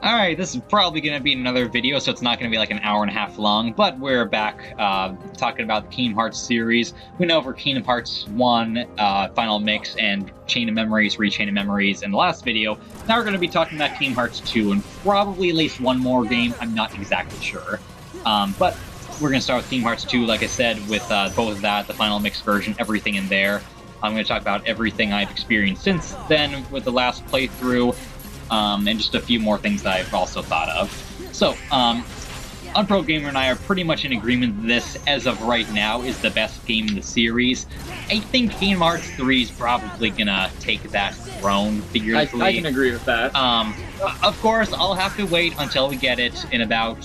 Alright, this is probably going to be another video, so it's not going to be like an hour and a half long, but we're back talking about the Kingdom Hearts series. We know for Kingdom Hearts 1, Final Mix, and Chain of Memories, Rechain of Memories in the last video. Now we're going to be talking about Kingdom Hearts 2, and probably at least one more game, I'm not exactly sure. But we're going to start with Kingdom Hearts 2, like I said, with both that, the Final Mix version, everything in there. I'm going to talk about everything I've experienced since then with the last playthrough. And just a few more things that I've also thought of. So, Unpro Gamer and I are pretty much in agreement that this, as of right now, is the best game in the series. I think Kingdom Hearts 3 is probably gonna take that throne, figuratively. I can agree with that. Of course, I'll have to wait until we get it in about,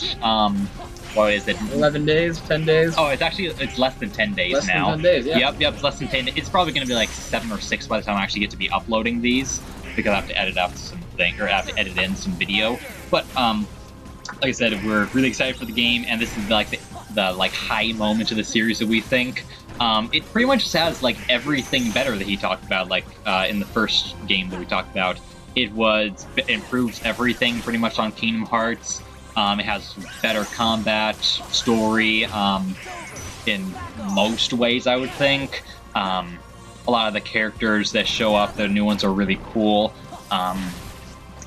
what is it? 11 days? 10 days? Oh, it's less than 10 days now. Less than 10 days, yeah. Yep, it's less than 10 days. It's probably gonna be like 7 or 6 by the time I actually get to be uploading these, because I have to edit out I have to edit in some video. But like I said, we're really excited for the game, and this is like the like high moment of the series that we think. It pretty much just has like everything better that he talked about, like in the first game that we talked about. It improves everything pretty much on Kingdom Hearts. It has better combat, story, in most ways, I would think. A lot of the characters that show up, the new ones, are really cool.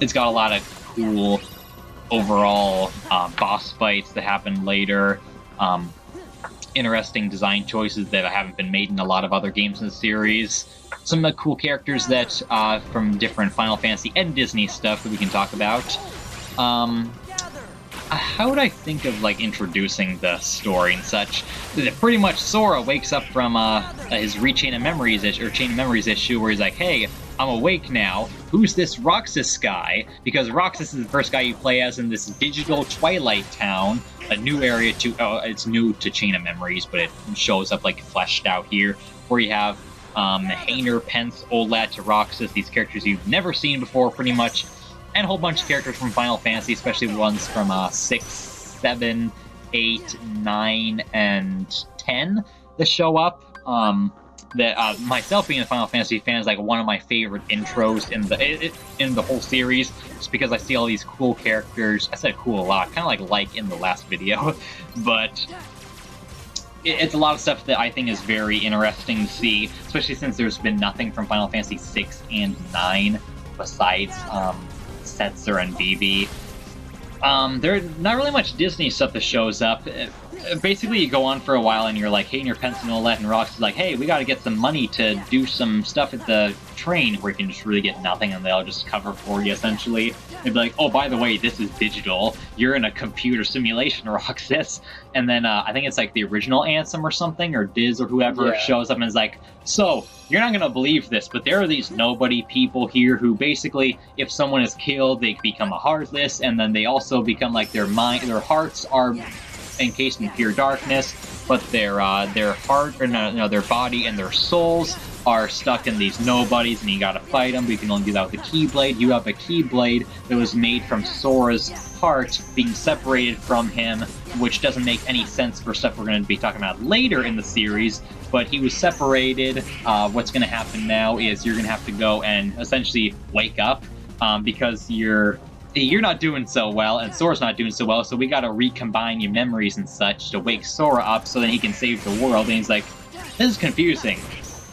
It's got a lot of cool overall boss fights that happen later. Interesting design choices that haven't been made in a lot of other games in the series. Some of the cool characters that from different Final Fantasy and Disney stuff that we can talk about. How would I think of like introducing the story and such? Pretty much Sora wakes up from his Chain of Memories issue where he's like, hey, I'm awake now. Who's this Roxas guy? Because Roxas is the first guy you play as in this digital Twilight Town, a new area to... it's new to Chain of Memories, but it shows up like fleshed out here, where you have Hainer, Pence, Olet, Roxas, these characters you've never seen before, pretty much, and a whole bunch of characters from Final Fantasy, especially ones from 6, 7, 8, 9, and 10 that show up. That myself being a Final Fantasy fan is like one of my favorite intros in the whole series, just because I see all these cool characters. I said cool a lot, kind of like in the last video, but it's a lot of stuff that I think is very interesting to see, especially since there's been nothing from Final Fantasy 6 and 9 besides Setzer and Vivi. There's not really much Disney stuff that shows up. Basically, you go on for a while and you're like, hey, and your Pence and Olet and Rox is like, hey, we gotta get some money to do some stuff at the train, where you can just really get nothing and they'll just cover for you, essentially. They'd be like, oh, by the way, this is digital. You're in a computer simulation, Roxas. And then I think it's like the original Ansem or something, or Diz or whoever shows up and is like, so, you're not gonna believe this, but there are these nobody people here who basically, if someone is killed, they become a heartless, and then they also become like their hearts are encased in pure darkness, but their heart, or no, their body and their souls are stuck in these nobodies, and you gotta fight them, but you can only do that with a Keyblade. You have a Keyblade that was made from Sora's heart being separated from him, which doesn't make any sense for stuff we're going to be talking about later in the series, but he was separated. What's going to happen now is you're going to have to go and essentially wake up, because you're not doing so well, and Sora's not doing so well, so we gotta recombine your memories and such to wake Sora up so that he can save the world. And he's like, this is confusing.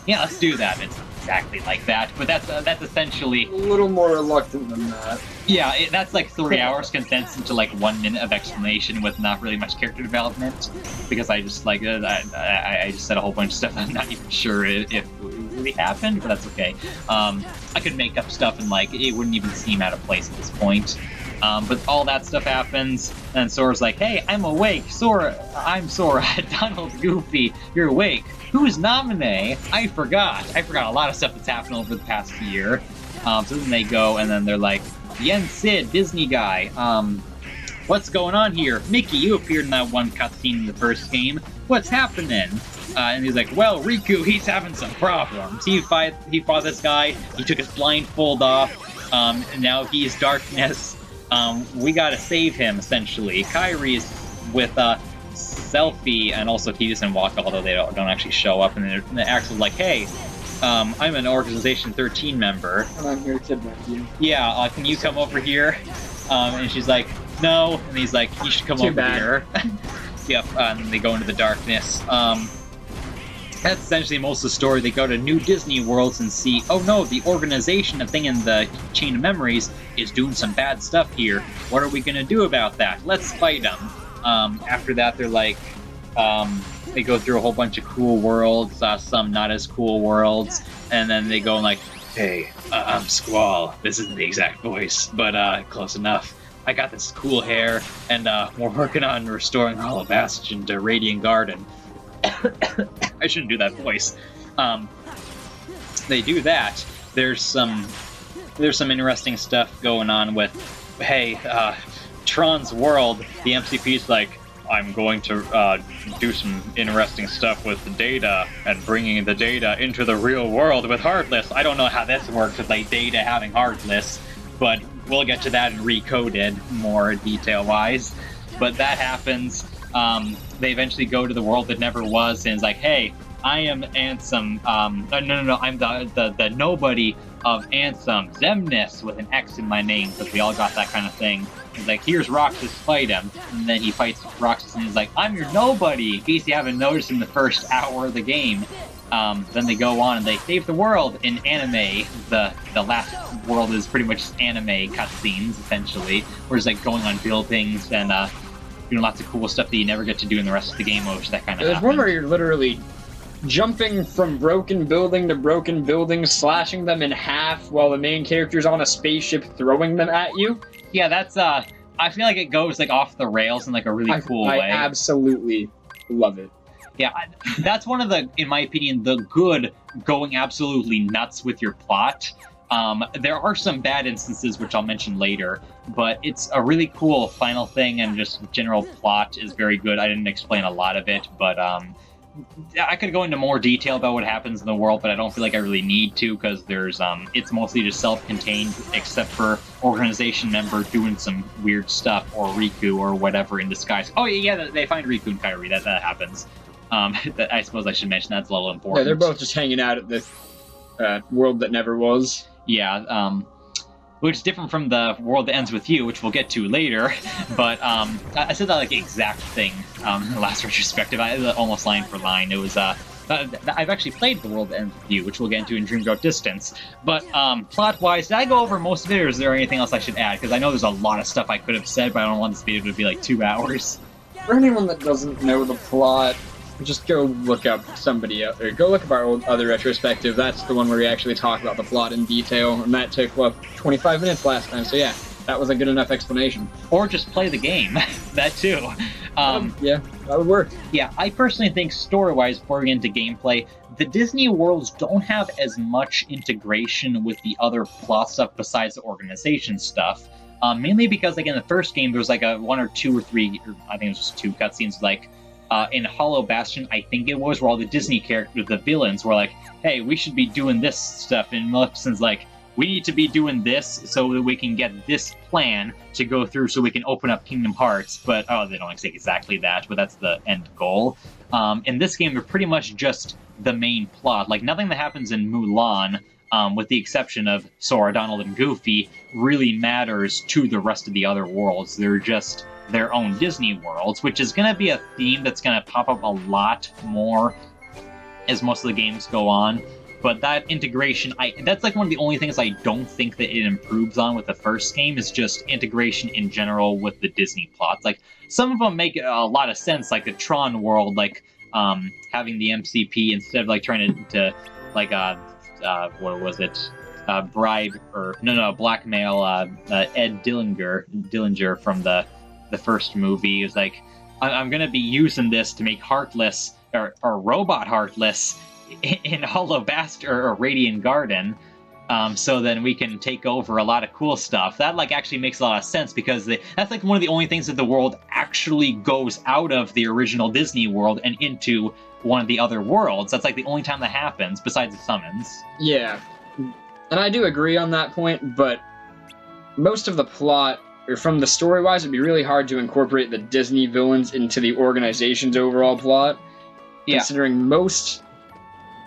Yeah, let's do that. It's exactly like that, but that's essentially... A little more reluctant than that. Yeah, that's like 3 hours condensed into like 1 minute of explanation with not really much character development, because I just like, I just said a whole bunch of stuff I'm not even sure if it really happened, but that's okay. I could make up stuff and like, it wouldn't even seem out of place at this point. But all that stuff happens, and Sora's like, hey, I'm awake. I'm Sora. Donald, Goofy, you're awake. Who's Naminé? I forgot a lot of stuff that's happened over the past year. So then they go, and then they're like, Yen Sid, Disney guy, what's going on here? Mickey, you appeared in that one cutscene in the first game. What's happening? And he's like, well, Riku, he's having some problems. He fought this guy, he took his blindfold off, and now he's darkness. We gotta save him, essentially. Kairi is with, Selfie, and also Tidus and Waka, although they don't actually show up, and then Axel's like, hey, I'm an Organization 13 member. And I'm here to kidnap you. Yeah, can you come over here? And she's like, no. And he's like, you should come over here. Yep. And they go into the darkness. That's essentially most of the story. They go to new Disney worlds and see, oh no, the organization, the thing in the Chain of Memories, is doing some bad stuff here. What are we gonna do about that? Let's fight them. After that, they're like, they go through a whole bunch of cool worlds, some not as cool worlds, and then they go like, hey, I'm Squall. This isn't the exact voice, but close enough. I got this cool hair, and we're working on restoring Hollow Bastion to Radiant Garden. I shouldn't do that voice. They do that. There's some interesting stuff going on with, hey, Tron's world. The MCP's like, I'm going to do some interesting stuff with the data and bringing the data into the real world with Heartless. I don't know how this works with like data having Heartless, but we'll get to that in Recoded more detail-wise. But that happens. They eventually go to the world that never was, and it's like, hey, I am Ansem. No, I'm the nobody of Ansem. Zemnis with an X in my name, because we all got that kind of thing. He's like, here's Roxas, fight him. And then he fights Roxas, and he's like, I'm your nobody, in case you haven't noticed in the first hour of the game. Then they go on and they save the world in anime. The last world is pretty much anime cutscenes, essentially. Where it's like going on buildings and doing lots of cool stuff that you never get to do in the rest of the game, which that kind of There's one where you're literally jumping from broken building to broken building, slashing them in half while the main character's on a spaceship throwing them at you. Yeah, that's I feel like it goes like off the rails in like a really cool way. I absolutely love it. Yeah, that's one of the, in my opinion, the good going absolutely nuts with your plot. There are some bad instances, which I'll mention later, but it's a really cool final thing, and just general plot is very good. I didn't explain a lot of it, but I could go into more detail about what happens in the world, but I don't feel like I really need to, because there's it's mostly just self-contained, except for organization member doing some weird stuff, or Riku or whatever in disguise. Oh yeah, they find Riku and Kairi. That happens. I suppose I should mention that's a little important. Yeah, they're both just hanging out at the world that never was. Yeah, which is different from the world that ends with you, which we'll get to later. But I said that like exact thing in the last retrospective, almost line for line. It was I've actually played the world that ends with you, which we'll get into in Dreams Out Distance. But plot-wise, did I go over most of it, or is there anything else I should add? Because I know there's a lot of stuff I could have said, but I don't want this video to be like 2 hours. For anyone that doesn't know the plot, just go look up somebody else, or go look up our other retrospective. That's the one where we actually talk about the plot in detail, and that took, 25 minutes last time, so yeah, that was a good enough explanation. Or just play the game. That too. Yeah, that would work. Yeah, I personally think story-wise, before we get into gameplay, the Disney worlds don't have as much integration with the other plot stuff besides the organization stuff. Mainly because, like, in the first game, there was like a 1 or 2 or 3, or I think it was just 2 cutscenes, like, in Hollow Bastion, I think it was, where all the Disney characters, the villains, were like, hey, we should be doing this stuff, and Maleficent's like, we need to be doing this so that we can get this plan to go through so we can open up Kingdom Hearts, but, they don't say exactly that, but that's the end goal. In this game, they're pretty much just the main plot. Like, nothing that happens in Mulan, with the exception of Sora, Donald, and Goofy, really matters to the rest of the other worlds. They're just their own Disney worlds, which is going to be a theme that's going to pop up a lot more as most of the games go on. But that integration, that's like one of the only things I don't think that it improves on with the first game, is just integration in general with the Disney plots. Like, some of them make a lot of sense, like the Tron world, like having the MCP, instead of like trying to like what was it, bribe, or blackmail Ed Dillinger from the first movie. Is like, I'm gonna be using this to make Heartless, or Robot Heartless, in Hollow Bastion or Radiant Garden, so then we can take over a lot of cool stuff. That like actually makes a lot of sense, because that's like one of the only things that the world actually goes out of the original Disney world and into one of the other worlds. That's like the only time that happens, besides the summons. Yeah, and I do agree on that point, but most of the plot, or from the story-wise, it'd be really hard to incorporate the Disney villains into the organization's overall plot. Yeah. Considering most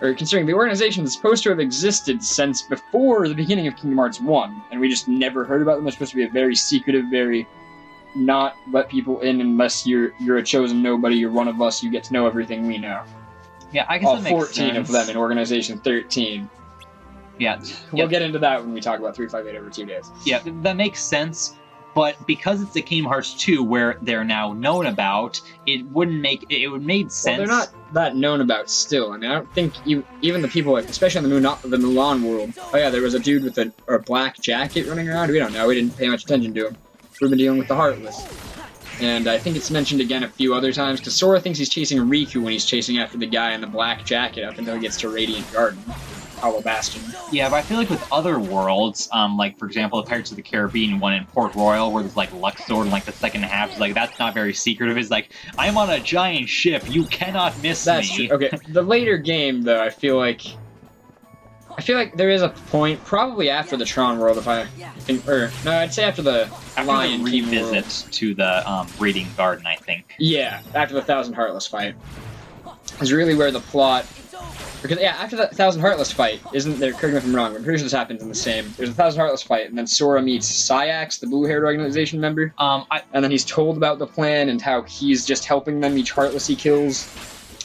or considering the organization is supposed to have existed since before the beginning of Kingdom Hearts 1, and we just never heard about them. They're supposed to be a very secretive, very not let people in unless you're a chosen nobody, you're one of us, you get to know everything we know. Yeah, I guess All that makes 14 sense. of them in Organization 13. Yeah. We'll get into that when we talk about 358 over 2 days. Yeah, that makes sense. But because it's a Kingdom Hearts 2 where they're now known about, it would make sense. Well, they're not that known about still. I mean, I don't think even the people, especially in the Mulan world. Oh yeah, there was a dude with a black jacket running around. We don't know. We didn't pay much attention to him. We've been dealing with the Heartless. And I think it's mentioned again a few other times, because Sora thinks he's chasing Riku when he's chasing after the guy in the black jacket up until he gets to Radiant Garden. Hollow Bastion. Yeah, but I feel like with other worlds, like for example, the Pirates of the Caribbean one in Port Royal, where there's like Luxor and like the second half is like that's not very secretive. It's like I'm on a giant ship, you cannot miss That's me. true. Okay, the later game though, I feel like there is a point, probably after the Tron world, I'd say after the Lion King world. Revisit to the Radiant Garden, I think. Yeah, after the Thousand Heartless fight is really where the plot. Because, yeah, after the Thousand Heartless fight, isn't there, correct me if I'm wrong, I'm pretty sure this happens in the same, there's a Thousand Heartless fight, and then Sora meets Syax, the blue-haired organization member, and then he's told about the plan and how he's just helping them each Heartless he kills.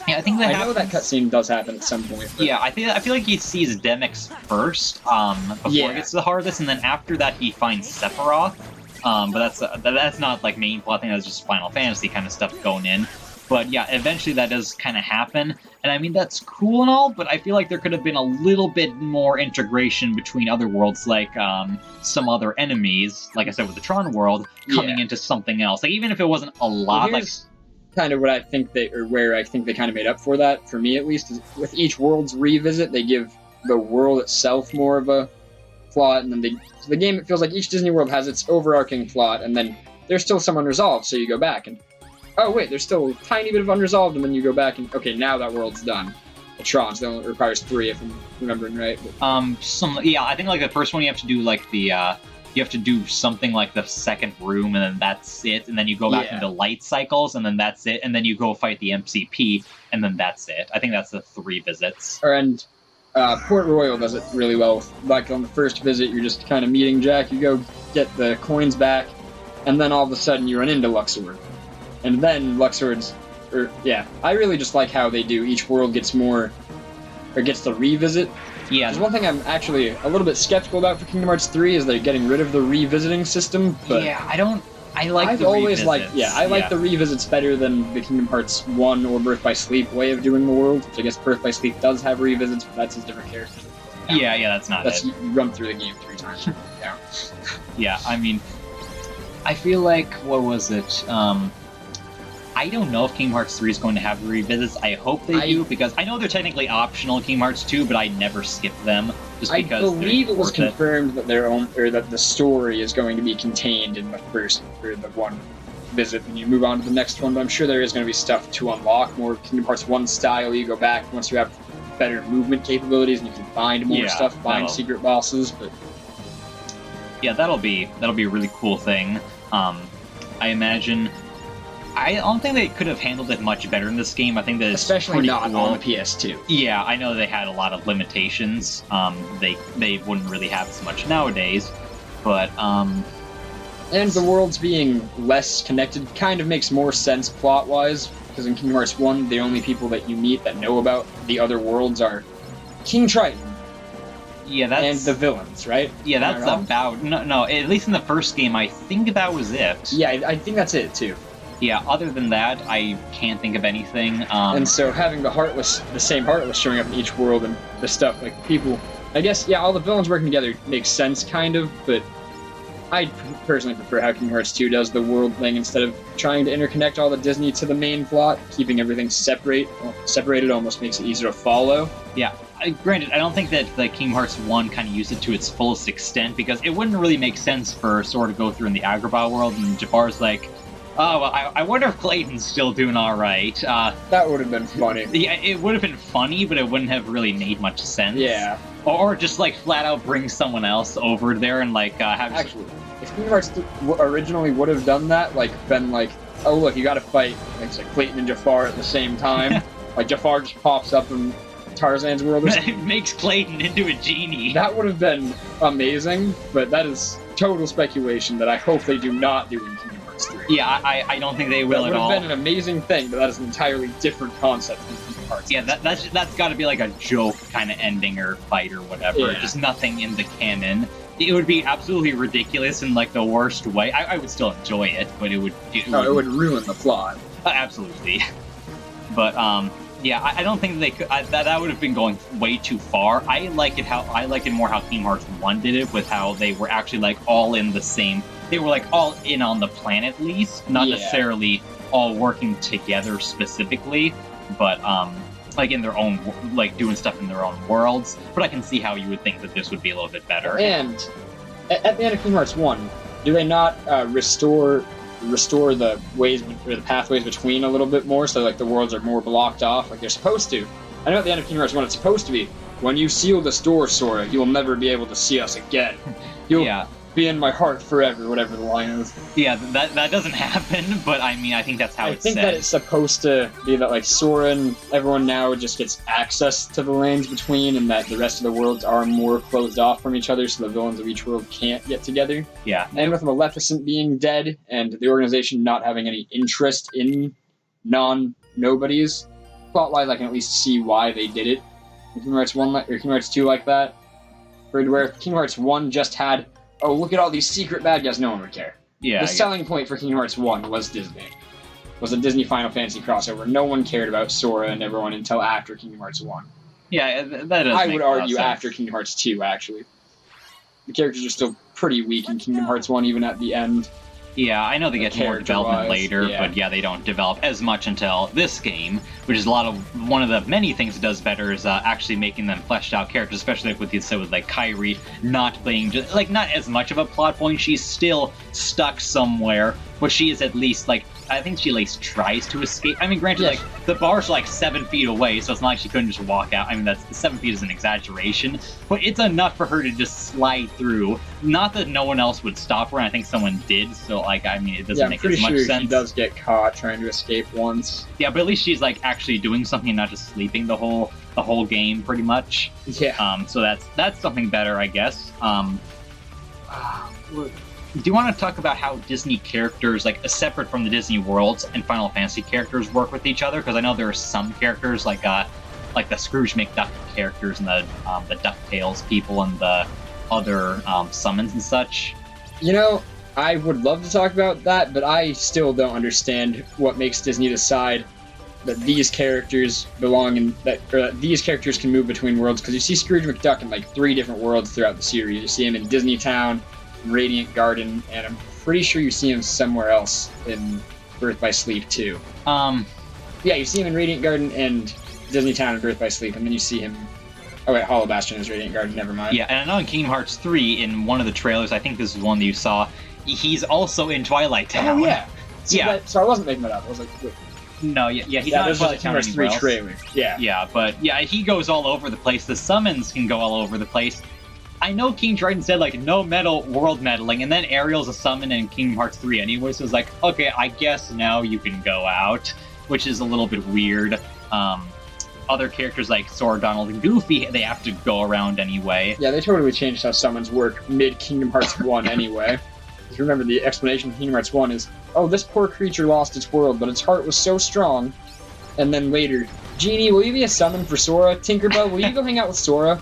Yeah, I think that I know that cutscene does happen at some point. But... Yeah, I feel like he sees Demyx first, before he gets to the Heartless, and then after that he finds Sephiroth, but that's not, like, main plot thing, that's just Final Fantasy kind of stuff going in. But yeah, eventually that does kind of happen. And I mean, that's cool and all, but I feel like there could have been a little bit more integration between other worlds, like some other enemies, like I said with the Tron world, coming into something else. Like, even if it wasn't a lot, well, kind of what I think where I think they kind of made up for that, for me at least, is with each world's revisit, they give the world itself more of a plot, and then the game, it feels like each Disney world has its overarching plot, and then there's still some unresolved, so you go back and oh wait, there's still a tiny bit of unresolved, and then you go back and okay, now that world's done. The Tron, so that only requires 3 if I'm remembering right. But... I think like the first one you have to do like the you have to do something like the second room, and then that's it, and then you go back into light cycles, and then that's it, and then you go fight the MCP, and then that's it. I think that's the 3 visits. And Port Royal does it really well. Like on the first visit, you're just kind of meeting Jack, you go get the coins back, and then all of a sudden you run into Luxor. And then Luxord's, I really just like how they do. Each world gets the revisit. Yeah. There's one thing I'm actually a little bit skeptical about for Kingdom Hearts 3 is they're getting rid of the revisiting system. But yeah, I like I've the always revisits. like the revisits better than the Kingdom Hearts 1 or Birth by Sleep way of doing the world, which I guess Birth by Sleep does have revisits, but that's his different character. Yeah, that's not it. You run through the game 3 times. Yeah. Yeah, I mean, I feel like, what was it? I don't know if Kingdom Hearts 3 is going to have revisits. I hope they do, because I know they're technically optional in Kingdom Hearts 2, but I never skip them, just because I believe it was confirmed that that the story is going to be contained in the first, or the one visit, and you move on to the next one, but I'm sure there is going to be stuff to unlock, more Kingdom Hearts 1 style. You go back once you have better movement capabilities, and you can find more stuff, find secret bosses, but... Yeah, that'll be a really cool thing. I imagine... I don't think they could have handled it much better in this game. I think that it's especially not cool. on the PS2. Yeah, I know they had a lot of limitations. They wouldn't really have as much nowadays, but and the worlds being less connected kind of makes more sense plot-wise, because in Kingdom Hearts 1, the only people that you meet that know about the other worlds are King Triton. Yeah, and the villains, right? Yeah, that's about no. At least in the first game, I think that was it. Yeah, I think that's it too. Yeah, other than that, I can't think of anything. And so having the same Heartless showing up in each world and the stuff, like people, I guess, all the villains working together makes sense, kind of, but I personally prefer how Kingdom Hearts 2 does the world thing instead of trying to interconnect all the Disney to the main plot. Keeping everything separated almost makes it easier to follow. Yeah. Granted, I don't think that the Kingdom Hearts 1 kind of used it to its fullest extent, because it wouldn't really make sense for Sora to go through in the Agrabah world, and Jafar's like, oh, well, I wonder if Clayton's still doing all right. That would have been funny. Yeah, it would have been funny, but it wouldn't have really made much sense. Yeah. Or just, like, flat out bring someone else over there and, like, have... Actually, if Kingdom Hearts originally would have done that, like, been like, oh, look, you gotta fight, like, Clayton and Jafar at the same time. Like, Jafar just pops up and Tarzan's world or something. It makes Clayton into a genie. That would have been amazing, but that is total speculation that I hope they do not do in Kingdom Hearts 3. Yeah, I don't think they will at all. That would have been an amazing thing, but that is an entirely different concept than Kingdom Hearts. Yeah, that's got to be like a joke kind of ending or fight or whatever. Yeah. Just nothing in the canon. It would be absolutely ridiculous in like the worst way. I would still enjoy it, but it would ruin the plot. Absolutely. But yeah, I don't think they could. That would have been going way too far. I like it more how Kingdom Hearts 1 did it, with how they were actually like all in the same. They were like all in on the plan at least, not necessarily all working together specifically, but like in their own, like doing stuff in their own worlds. But I can see how you would think that this would be a little bit better. And at the end of Kingdom Hearts 1, do they not restore the ways or the pathways between a little bit more, so like the worlds are more blocked off like they're supposed to? I know at the end of Kingdom Hearts 1 it's supposed to be, when you seal this door, Sora, you will never be able to see us again. You'll be in my heart forever, whatever the line is. Yeah, that doesn't happen, but I mean, I think that's how it's said. I think that it's supposed to be that like Sora and everyone now just gets access to the lanes between, and that the rest of the worlds are more closed off from each other, so the villains of each world can't get together. Yeah. And with Maleficent being dead, and the organization not having any interest in non-nobodies, plot-wise I can at least see why they did it in Kingdom Hearts 1 or Kingdom Hearts 2 like that. Where Kingdom Hearts 1 just had, oh, look at all these secret bad guys, no one would care. Yeah. The selling point for Kingdom Hearts 1 was Disney. Was a Disney Final Fantasy crossover. No one cared about Sora and everyone until after Kingdom Hearts 1. Yeah, that does I make would a lot of argue sense. after Kingdom Hearts 2, actually. The characters are still pretty weak in Kingdom Hearts 1, even at the end. Yeah, I know they get more development later, yeah. but yeah, they don't develop as much until this game, which is one of the many things it does better is actually making them fleshed out characters, especially with like Kairi not playing not as much of a plot point. She's still stuck somewhere, but she is at least like, I think she at least tries to escape. I mean, granted, like the bar's like 7 feet away, so it's not like she couldn't just walk out. I mean, that's 7 feet is an exaggeration, but it's enough for her to just slide through. Not that no one else would stop her, and I think someone did. So, like, I mean, it doesn't make as much sense. She does get caught trying to escape once. Yeah, but at least she's like actually doing something, not just sleeping the whole game, pretty much. Yeah. So that's something better, I guess. Do you want to talk about how Disney characters, like separate from the Disney worlds and Final Fantasy characters, work with each other? Because I know there are some characters like the Scrooge McDuck characters and the DuckTales people and the other summons and such. You know, I would love to talk about that, but I still don't understand what makes Disney decide that these characters belong in that these characters can move between worlds. Because you see Scrooge McDuck in like 3 different worlds throughout the series. You see him in Disney Town, Radiant Garden, and I'm pretty sure you see him somewhere else in Birth by Sleep too. Yeah, you see him in Radiant Garden and Disney Town and Birth by Sleep, and then you see him. Oh wait, Hollow Bastion is Radiant Garden. Never mind. Yeah, and I know in Kingdom Hearts 3, in one of the trailers, I think this is one that you saw. He's also in Twilight Town. Oh yeah. So I wasn't making that up. I was like, wait. No, yeah, he's not in Twilight Town anywhere else. 3 trailer. Yeah. Yeah, but yeah, he goes all over the place. The summons can go all over the place. I know King Triton said, like, no world meddling, and then Ariel's a summon in Kingdom Hearts 3 anyway, so it's like, okay, I guess now you can go out, which is a little bit weird. Other characters like Sora, Donald, and Goofy, they have to go around anyway. Yeah, they totally changed how summons work mid-Kingdom Hearts 1 anyway. If you remember, the explanation of Kingdom Hearts 1 is, oh, this poor creature lost its world, but its heart was so strong. And then later, Genie, will you be a summon for Sora? Tinkerbell, will you go hang out with Sora?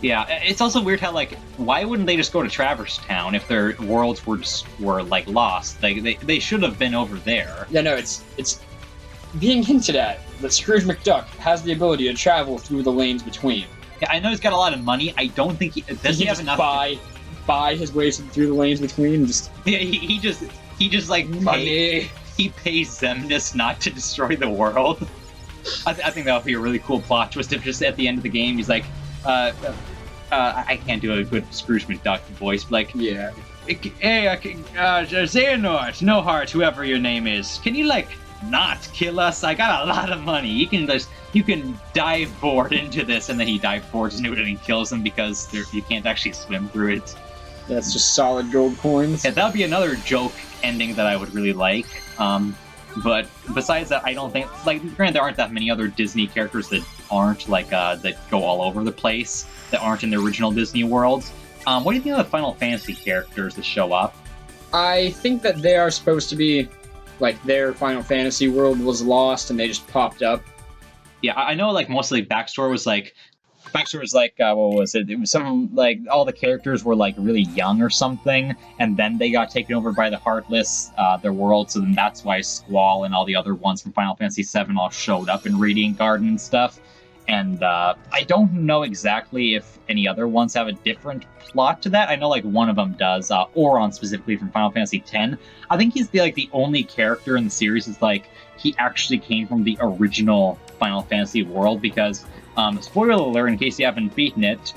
Yeah, it's also weird how, like, why wouldn't they just go to Traverse Town if their worlds were like, lost? Like, they should have been over there. Yeah, no, it's being hinted at that Scrooge McDuck has the ability to travel through the lanes between. Yeah, I know he's got a lot of money. I don't think does he have enough buy his way through the lanes between. Yeah, he just like money. He pays Zemnis not to destroy the world. I think that would be a really cool plot twist if just at the end of the game he's like, I can't do a good Scrooge McDuck voice, but like, yeah. Hey, Xehanort, No Heart, whoever your name is, can you like not kill us? I got a lot of money. You can dive board into this, and then he dive boards into it and he kills him because you can't actually swim through it. That's just solid gold coins. Yeah, that would be another joke ending that I would really like. But besides that, I don't think, like, granted, there aren't that many other Disney characters that aren't like that go all over the place, that aren't in the original Disney worlds. What do you think of the Final Fantasy characters that show up? I think that they are supposed to be like their Final Fantasy world was lost and they just popped up. Yeah, I know like mostly backstory was like what was it? It was some like all the characters were like really young or something, and then they got taken over by the Heartless, their world. So then that's why Squall and all the other ones from Final Fantasy VII all showed up in Radiant Garden and stuff. And I don't know exactly if any other ones have a different plot to that. I know like one of them does. Auron specifically from Final Fantasy X. I think he's the only character in the series is like he actually came from the original Final Fantasy world because. Spoiler alert, in case you haven't beaten it,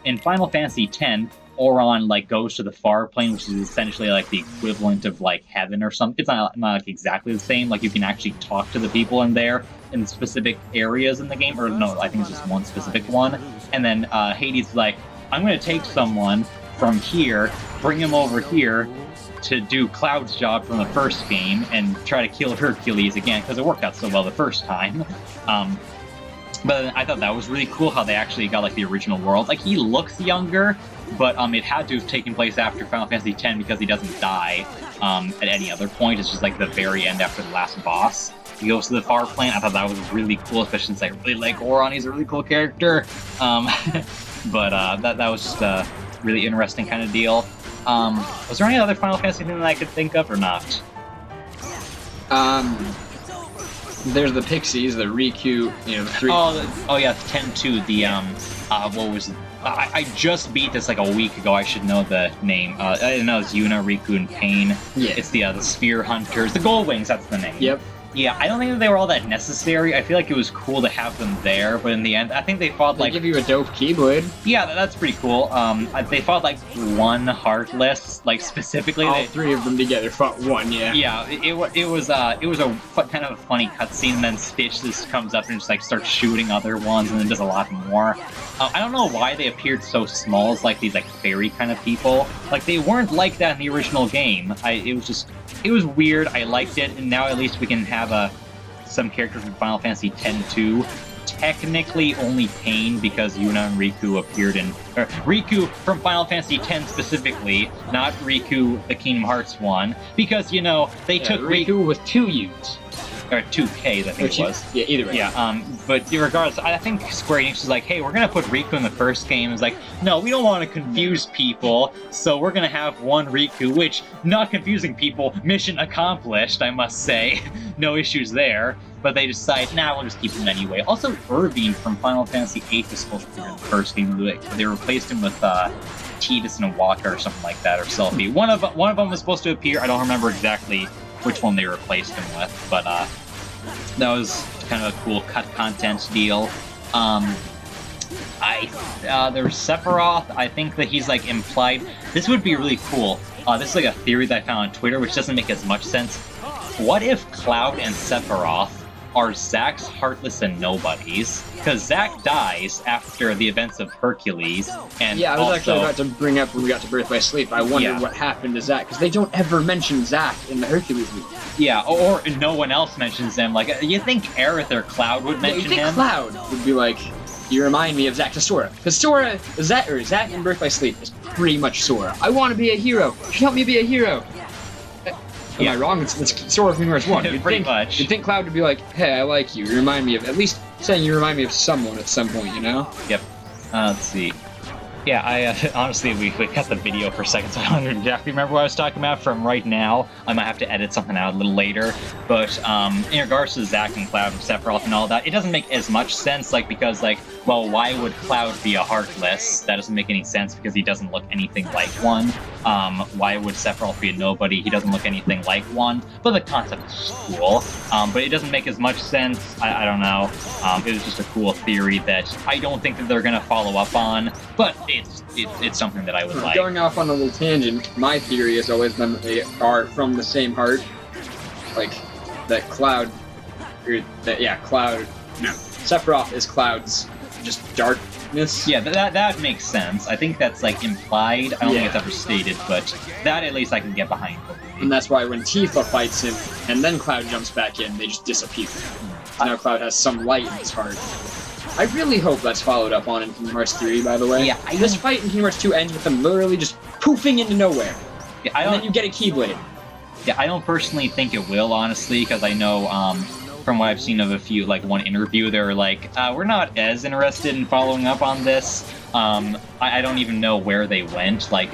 in Final Fantasy X, Auron like goes to the far plane, which is essentially like the equivalent of like heaven or something. It's not like exactly the same. Like you can actually talk to the people in there in specific areas in the game, or no, I think it's just one specific one. And then Hades is like, I'm going to take someone from here, bring him over here to do Cloud's job from the first game, and try to kill Hercules again because it worked out so well the first time. But I thought that was really cool how they actually got like the original world. Like he looks younger, but it had to have taken place after Final Fantasy X because he doesn't die at any other point. It's just like the very end after the last boss. He goes to the far plane. I thought that was really cool, especially since I really like Auron. He's a really cool character. But that was just a really interesting kind of deal. Was there any other Final Fantasy thing that I could think of or not? There's the Pixies, the Riku, the three. Oh yeah, 10-2. The what was it? I just beat this like a week ago. I should know the name. I didn't know it's Yuna, Riku, and Pain. Yeah. It's the Spear Hunters, the Gold Wings. That's the name. Yep. Yeah, I don't think that they were all that necessary. I feel like it was cool to have them there, but in the end, I think they fought They give you a dope Keyblade. Yeah, that's pretty cool. They fought like one Heartless, like specifically. All three of them together fought one. Yeah. Yeah, it was a kind of a funny cutscene, and then Stitch just comes up and just like starts shooting other ones, and then does a lot more. I don't know why they appeared so small as like these like fairy kind of people. Like they weren't like that in the original game. It was weird. I liked it, and now at least we can have some characters from Final Fantasy X-2. Technically only Pain because Yuna and Riku appeared in... Riku from Final Fantasy X specifically, not Riku the Kingdom Hearts one, because, they took... Riku with two U's. Or 2Ks, I think it was. Yeah, either way. Yeah, but regardless, I think Square Enix was like, hey, we're going to put Riku in the first game. It's like, no, we don't want to confuse people, so we're going to have one Riku, which, not confusing people, mission accomplished, I must say. No issues there. But they decide, nah, we'll just keep him anyway. Also, Irvine from Final Fantasy VIII is supposed to be in the first game. They replaced him with Tidus and Waka or something like that, or Selphie. One of them was supposed to appear. I don't remember exactly which one they replaced him with, but that was kind of a cool cut content deal. There's Sephiroth. I think that he's like implied. This would be really cool. This is like a theory that I found on Twitter, which doesn't make as much sense. What if Cloud and Sephiroth are Zack's Heartless and Nobodies? Because Zack dies after the events of Hercules, and yeah, I was actually about to bring up when we got to Birth by Sleep. I wonder what happened to Zack, because they don't ever mention Zack in the Hercules movie. Yeah, or no one else mentions him. Like, you think Aerith or Cloud would mention him? You think Cloud would be like, you remind me of Zack to Sora. Because Zack in Birth by Sleep is pretty much Sora. I want to be a hero. You help me be a hero. Am I wrong? It's Sora from Universe 1. Pretty much. You'd think Cloud would be like, hey, I like you. You remind me of, at least saying you remind me of someone at some point, Yep. Let's see. Yeah, I honestly, we cut the video for a second, so I don't exactly remember what I was talking about from right now. I might have to edit something out a little later. But in regards to Zack and Cloud and Sephiroth and all that, it doesn't make as much sense, because well, why would Cloud be a Heartless? That doesn't make any sense because he doesn't look anything like one. Why would Sephiroth be a nobody? He doesn't look anything like one. But the concept is cool. But it doesn't make as much sense. I don't know. It was just a cool theory that I don't think that they're going to follow up on. But it's something that I would like. Going off on a little tangent, my theory has always been that they are from the same heart. Like, that Cloud... Cloud... No. Sephiroth is Cloud's just darkness. Yeah, that makes sense. I think that's, implied. I don't think it's ever stated, but that at least I can get behind. And that's why when Tifa fights him, and then Cloud jumps back in, they just disappear. Now Cloud has some light in his heart. I really hope that's followed up on in Kingdom Hearts 3, by the way. Yeah, This fight in Kingdom Hearts 2 ends with them literally just poofing into nowhere. Yeah, And then you get a Keyblade. Yeah, I don't personally think it will, honestly, because I know from what I've seen of a few, like one interview, they're like, we're not as interested in following up on this. I don't even know where they went. Like,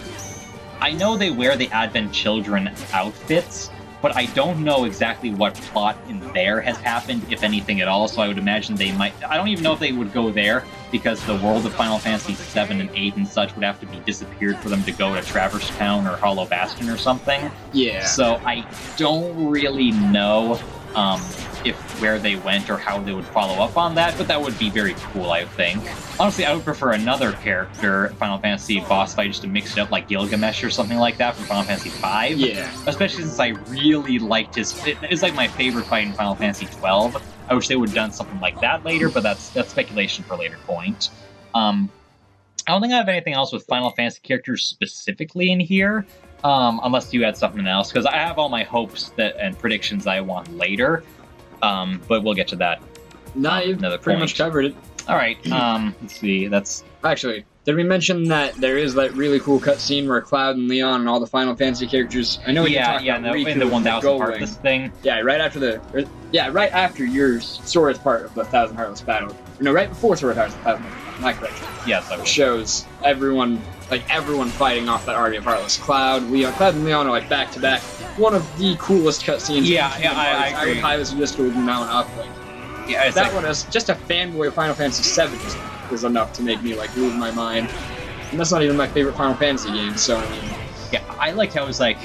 I know they wear the Advent Children outfits, but I don't know exactly what plot in there has happened, if anything at all, so I would imagine they might... I don't even know if they would go there, because the world of Final Fantasy 7 and 8 and such would have to be disappeared for them to go to Traverse Town or Hollow Bastion or something. Yeah. So I don't really know if where they went or how they would follow up on that, but that would be very cool, I think. Honestly, I would prefer another character Final Fantasy boss fight just to mix it up, like Gilgamesh or something like that from Final Fantasy V. Yeah. Especially since I really liked his... It's like my favorite fight in Final Fantasy 12. I wish they would have done something like that later, but that's speculation for a later point. I don't think I have anything else with Final Fantasy characters specifically in here, unless you had something else, because I have all my hopes and predictions I want later, but we'll get to that. No, you've pretty much covered it. All right, let's see, that's... Actually, did we mention that there is that really cool cutscene where Cloud and Leon and all the Final Fantasy characters... I know we can talk about Riku in the 1,000 Goldwing. Heartless thing. Yeah, right after your Sora's part of the 1,000 Heartless battle. No, right before Sora's part of the 1,000 Heartless battle, not correct. Yes, I It shows everyone fighting off that army of Heartless. Cloud and Leon are like back to back. One of the coolest cutscenes. Yeah, I agree. I would highly suggest to now and up. Like, yeah, it's that one is just a fanboy of Final Fantasy 7 is enough to make me like lose my mind. And that's not even my favorite Final Fantasy game. So I mean, yeah, I liked how it was like,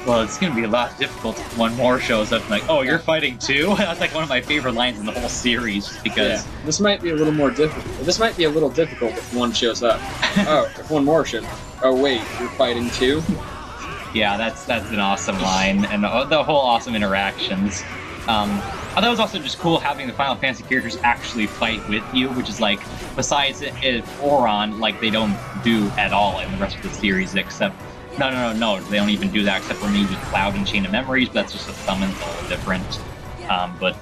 well, it's going to be a lot difficult if one more shows up and like, oh, you're fighting too? That's like one of my favorite lines in the whole series, just because... Yeah, this might be a little more difficult. This might be a little difficult if one shows up. Oh, if one more shows up. Oh, wait, you're fighting too? Yeah, that's an awesome line, and the whole awesome interactions. I thought it was also just cool having the Final Fantasy characters actually fight with you, which is like, besides Oron, like they don't do at all in the rest of the series, except... No, they don't even do that except for maybe Cloud and Chain of Memories, but that's just a summon, it's a little different. But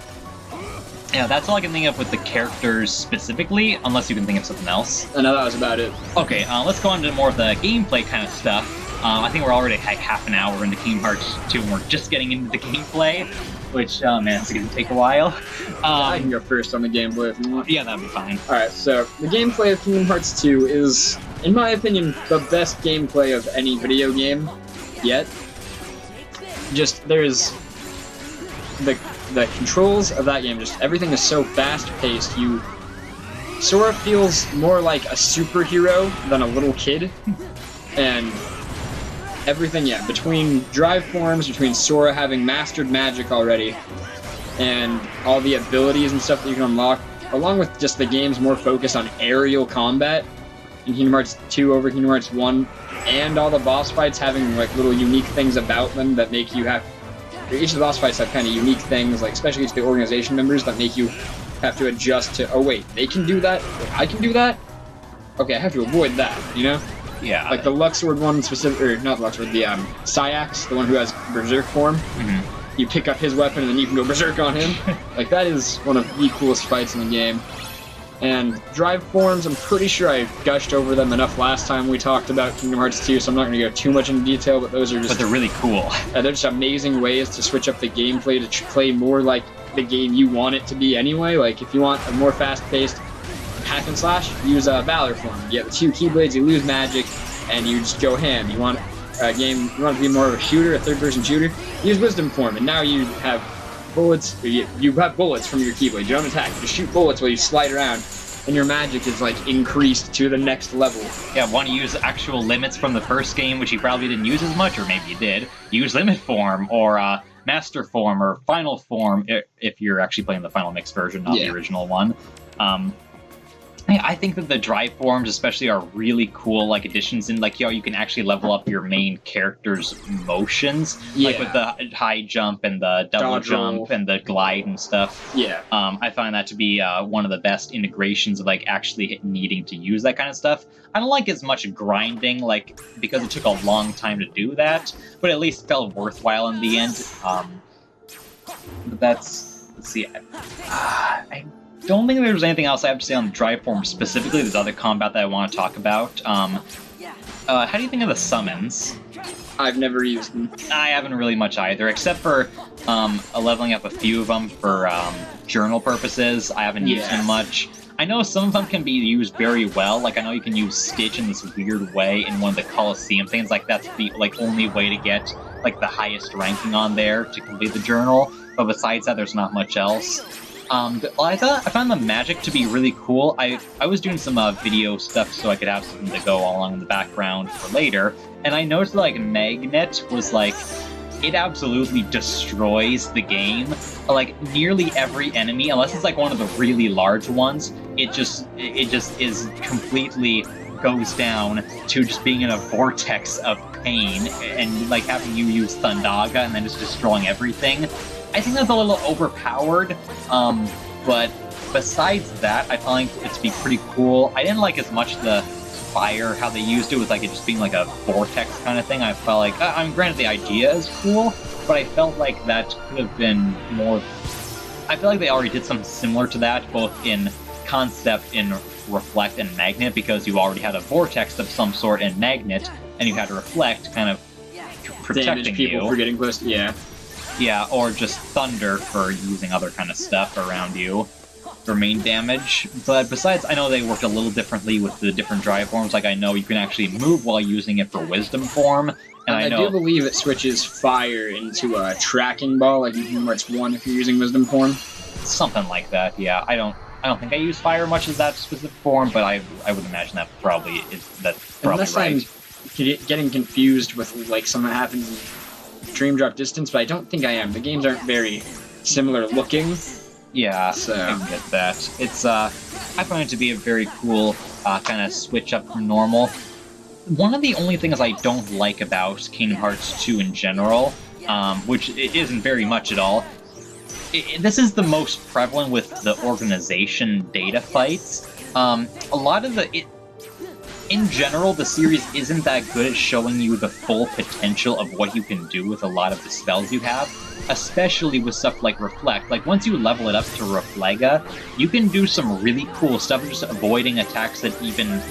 yeah, that's all I can think of with the characters specifically, unless you can think of something else. I know that was about it. Okay, let's go on to more of the gameplay kind of stuff. I think we're already like half an hour into Kingdom Hearts 2 and we're just getting into the gameplay, which, man, it's going to take a while. I can go first on the gameplay if you want. Yeah, that'd be fine. Alright, so the gameplay of Kingdom Hearts 2 is, in my opinion, the best gameplay of any video game yet. Just, there's... The controls of that game, just everything is so fast-paced. Sora feels more like a superhero than a little kid. And everything, yeah, between drive forms, between Sora having mastered magic already, and all the abilities and stuff that you can unlock, along with just the game's more focus on aerial combat in Kingdom Hearts 2 over Kingdom Hearts 1, and all the boss fights having like little unique things about them that make you have... Each of the boss fights have kind of unique things, like especially to the organization members, that make you have to adjust to, oh wait, they can do that? I can do that? Okay, I have to avoid that, you know? Yeah. Like the Luxord one specific, or not Luxord, the Syax, the one who has Berserk form. Mm-hmm. You pick up his weapon and then you can go Berserk on him. Like that is one of the coolest fights in the game. And drive forms, I'm pretty sure I gushed over them enough last time we talked about Kingdom Hearts 2, so I'm not going to go too much into detail, but those are just... But they're really cool. They're just amazing ways to switch up the gameplay to play more like the game you want it to be anyway. Like if you want a more fast-paced hack and slash, use Valor form. You get the 2 Keyblades, you lose magic, and you just go ham. You want a game, you want to be more of a shooter, a third-person shooter, use Wisdom form, and now you have bullets. You have bullets from your Keyblade. You don't attack. You just shoot bullets while you slide around, and your magic is like increased to the next level. Yeah, want to use actual limits from the first game, which you probably didn't use as much, or maybe you did. Use limit form or master form or final form if you're actually playing the final mix version, not the original one. I think that the drive forms especially are really cool, like additions in, like, you can actually level up your main character's motions, like with the high jump and the double jump and the glide and stuff. Yeah. I find that to be one of the best integrations of, like, actually needing to use that kind of stuff. I don't like as much grinding, like, because it took a long time to do that, but at least felt worthwhile in the end. But that's, let's see, don't think there's anything else I have to say on the drive form specifically. There's other combat that I want to talk about. How do you think of the summons? I've never used them. I haven't really much either, except for leveling up a few of them for journal purposes. I haven't used them much. I know some of them can be used very well. Like, I know you can use Stitch in this weird way in one of the Coliseum things. Like, that's the only way to get like the highest ranking on there to complete the journal. But besides that, there's not much else. I found the magic to be really cool. I was doing some video stuff so I could have something to go along in the background for later, and I noticed like Magnet was like, it absolutely destroys the game. Like nearly every enemy, unless it's like one of the really large ones, it just is completely goes down to just being in a vortex of pain and like having you use Thundaga and then just destroying everything. I think that's a little overpowered, but besides that, I find it to be pretty cool. I didn't like as much the fire, how they used it with like it just being like a vortex kind of thing. I felt like, I mean, granted the idea is cool, but I felt like that could have been more. I feel like they already did something similar to that, both in concept in Reflect and Magnet, because you already had a vortex of some sort in Magnet, and you had to Reflect, kind of protecting Damage people you. for getting close. Yeah. Yeah, or just Thunder for using other kind of stuff around you for main damage. But besides, I know they worked a little differently with the different drive forms. Like, I know you can actually move while using it for Wisdom form. And I know do believe it switches fire into a tracking ball, like in Kingdom Hearts 1 if you're using Wisdom form. something like that, yeah. I don't think I use fire much as that specific form, but I would imagine that's probably Unless right. I'm getting confused with like something that happens in Dream Drop Distance, but I don't think I am. The games aren't very similar looking. Yeah, So. I can get that. It's I find it to be a very cool kind of switch up from normal. One of the only things I don't like about Kingdom Hearts 2 in general, which it isn't very much at all, this is the most prevalent with the organization data fights. A lot of in general, the series isn't that good at showing you the full potential of what you can do with a lot of the spells you have, especially with stuff like Reflect. Like, once you level it up to Reflega, you can do some really cool stuff, just avoiding attacks that even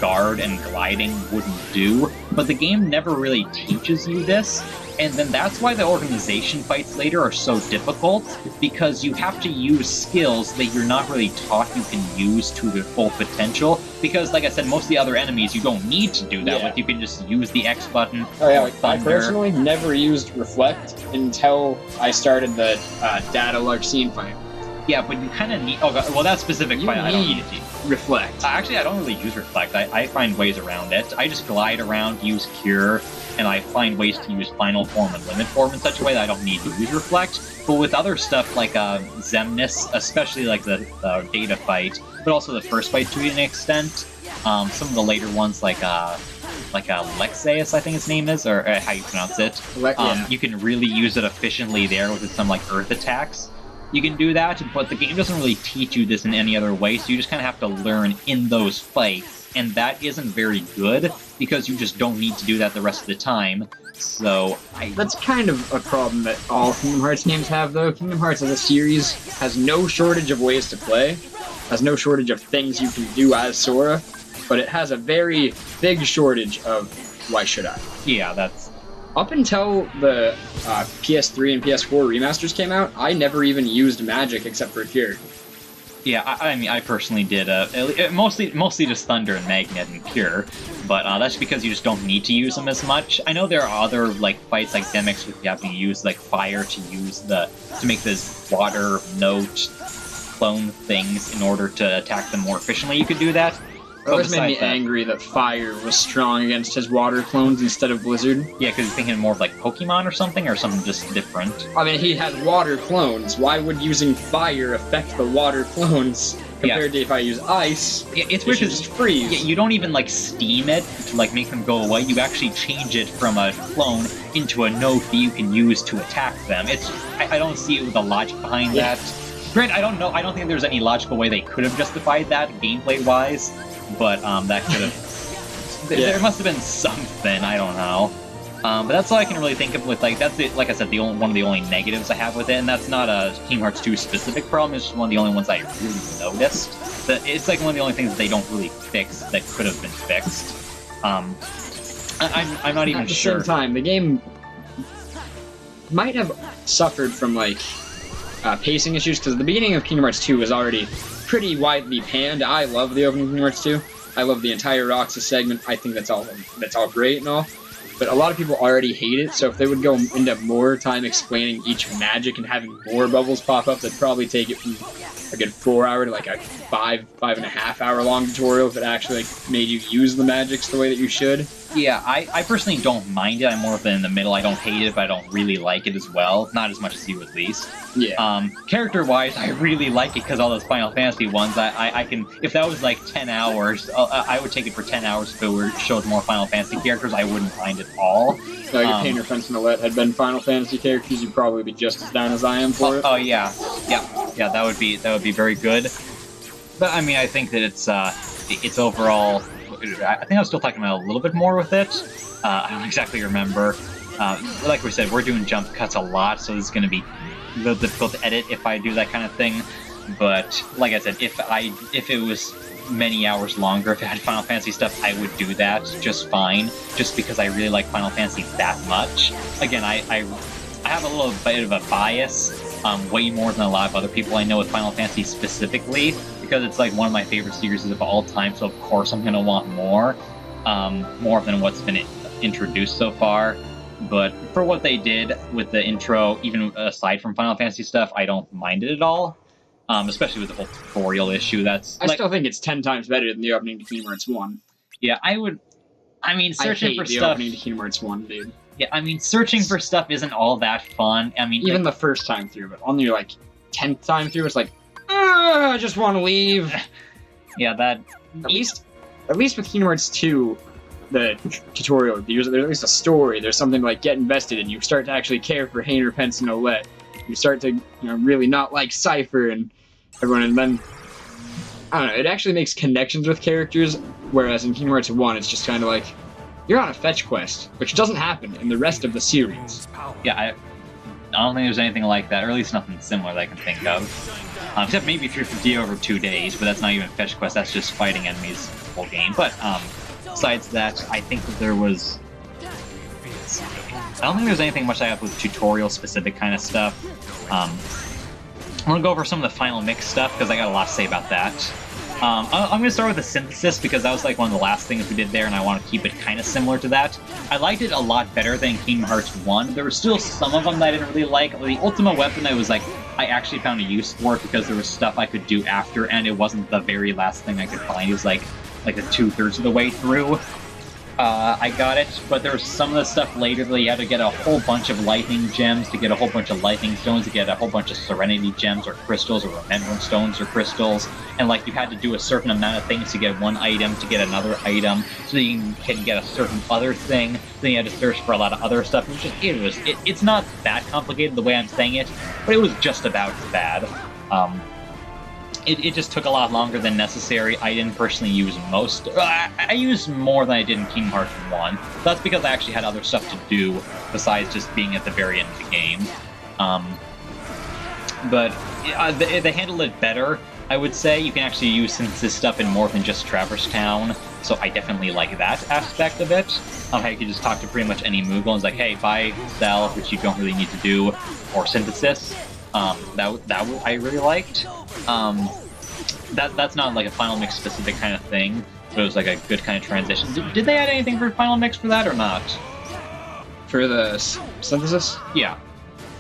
Guard and Gliding wouldn't do. But the game never really teaches you this, and then that's why the organization fights later are so difficult, because you have to use skills that you're not really taught you can use to their full potential, because, like I said, most of the other enemies you don't need to do that with. You can just use the X button. Oh yeah, like, I personally never used Reflect until I started the Data Larxene fight. Yeah, but you kind of need... Oh, God, well, that specific fight, I don't need it. Reflect. Actually, I don't really use Reflect. I find ways around it. I just glide around, use Cure, and I find ways to use Final Form and Limit Form in such a way that I don't need to use Reflect. But with other stuff like Zemnis, especially like the Data fight, but also the first fight to an extent, some of the later ones like Lexaeus, I think his name is, or how you pronounce it. You can really use it efficiently there with some like Earth attacks. You can do that, but the game doesn't really teach you this in any other way, so you just kind of have to learn in those fights, and that isn't very good, because you just don't need to do that the rest of the time. So That's kind of a problem that all Kingdom Hearts games have, though. Kingdom Hearts as a series has no shortage of ways to play, has no shortage of things you can do as Sora, but it has a very big shortage of why should I? Yeah, that's... Up until the PS3 and PS4 remasters came out, I never even used magic except for Cure. Yeah, I mean, I personally did mostly just Thunder and Magnet and Cure, but that's because you just don't need to use them as much. I know there are other like fights like Demix where you have to use like fire to make this water note clone things in order to attack them more efficiently. You could do that. It always made me angry that fire was strong against his water clones instead of Blizzard. Yeah, because you're thinking more of like Pokemon or something just different. I mean, he has water clones. Why would using fire affect the water clones compared to if I use ice? Yeah, it's weird because just freeze. Yeah, you don't even like steam it to like make them go away. You actually change it from a clone into a note that you can use to attack them. I don't see the logic behind that. Grant, I don't know. I don't think there's any logical way they could have justified that gameplay wise. But that could have... There must have been something, I don't know. But that's all I can really think of with, like, that's, like I said, one of the only negatives I have with it, and that's not a Kingdom Hearts 2 specific problem, it's just one of the only ones I really noticed. It's like one of the only things that they don't really fix that could have been fixed. I'm not even sure. At the same time, the game might have suffered from, like, pacing issues, because the beginning of Kingdom Hearts 2 was already pretty widely panned. I love the opening of Kingdom Hearts 2. I love the entire Roxas segment. I think that's all great and all. But a lot of people already hate it, so if they would go into more time explaining each magic and having more bubbles pop up, they'd probably take it from a good 4 hour to like a 5.5 hour long tutorial if it actually like made you use the magics the way that you should. Yeah, I personally don't mind it. I'm more of in the middle. I don't hate it, but I don't really like it as well. Not as much as you, at least. Yeah. Character-wise, I really like it because all those Final Fantasy ones, I can... If that was like 10 hours, I would take it for 10 hours if it showed more Final Fantasy characters. I wouldn't mind at all. So if Painter, Fence, and Alette had been Final Fantasy characters, you'd probably be just as down as I am for it. Oh yeah. Yeah, that would be very good. But, I mean, I think that it's overall... I think I was still talking about a little bit more with it. I don't exactly remember. Like we said, we're doing jump cuts a lot, so it's going to be a little difficult to edit if I do that kind of thing. But like I said, if it was many hours longer, if it had Final Fantasy stuff, I would do that just fine. Just because I really like Final Fantasy that much. Again, I have a little bit of a bias, way more than a lot of other people I know with Final Fantasy specifically, because it's like one of my favorite series of all time, so of course I'm going to want more than what's been introduced so far. But for what they did with the intro, even aside from Final Fantasy stuff, I don't mind it at all, especially with the whole tutorial issue. I still think it's 10 times better than the opening to Kingdom Hearts 1. Yeah, I mean, searching for the stuff... opening to Kingdom Hearts 1, dude. Yeah, I mean, searching for stuff isn't all that fun. I mean, even the first time through, but on your like 10th time through, it's like, I just want to leave. Yeah, that... At least with Kingdom Hearts 2, the tutorial, there's at least a story. There's something to like get invested in. You start to actually care for Hayner, Pence, and Olette. You start to really not like Cypher and everyone, and then I don't know. It actually makes connections with characters, whereas in Kingdom Hearts 1, it's just kind of like you're on a fetch quest, which doesn't happen in the rest of the series. Yeah, I don't think there's anything like that, or at least nothing similar that I can think of. Except maybe 350 over 2 days, but that's not even fetch quest, that's just fighting enemies the whole game. But besides that, I think that there was... I don't think there's anything much I have with tutorial-specific kind of stuff. I'm going to go over some of the final mix stuff, because I got a lot to say about that. I'm going to start with the synthesis, because that was like one of the last things we did there, and I want to keep it kind of similar to that. I liked it a lot better than Kingdom Hearts 1. There were still some of them that I didn't really like. The Ultima weapon, I actually found a use for it, because there was stuff I could do after, and it wasn't the very last thing I could find. It was like the 2/3 of the way through. I got it, but there was some of the stuff later that you had to get a whole bunch of lightning gems, to get a whole bunch of lightning stones, to get a whole bunch of serenity gems or crystals or remembrance stones or crystals, and like you had to do a certain amount of things to get one item, to get another item, so that you can get a certain other thing. Then you had to search for a lot of other stuff. It's not that complicated the way I'm saying it, but it was just about as bad. It just took a lot longer than necessary. I didn't personally use most. I used more than I did in Kingdom Hearts 1. That's because I actually had other stuff to do besides just being at the very end of the game. But they handled it better, I would say. You can actually use synthesis stuff in more than just Traverse Town, so I definitely like that aspect of it. How you can just talk to pretty much any Moogle and it's like, hey, buy, sell, which you don't really need to do, or synthesis. That I really liked. That's not like a Final Mix specific kind of thing, but it was like a good kind of transition. Did they add anything for Final Mix for that or not? For the synthesis? Yeah.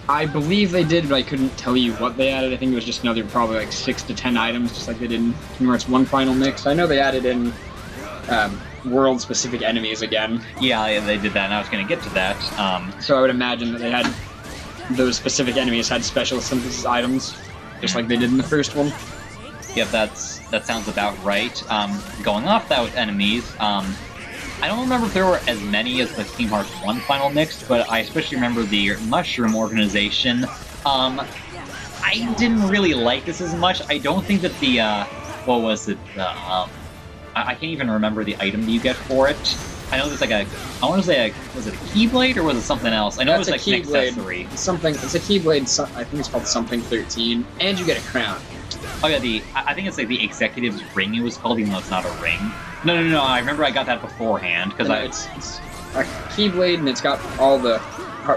I believe they did, but I couldn't tell you what they added. I think it was just another probably like 6 to 10 items, just like they did in Kingdom Hearts 1 Final Mix. I know they added in world-specific enemies again. Yeah, they did that, and I was going to get to that. So I would imagine that they had those specific enemies had special synthesis items, just like they did in the first one. Yep, that sounds about right. Going off that with enemies, I don't remember if there were as many as the Kingdom Hearts 1 Final Mix, but I especially remember the Mushroom Organization. I didn't really like this as much. I don't think that the, what was it, I can't even remember the item that you get for it. I know there's like a, I want to say, was it a Keyblade or was it something else? I know That's it was a like an Keyblade. accessory. It's a Keyblade. I think it's called something 13, and you get a crown. Oh yeah, I think it's like the Executive's Ring it was called, even though it's not a ring. No, I remember I got that beforehand, because It's a Keyblade, and it's got all the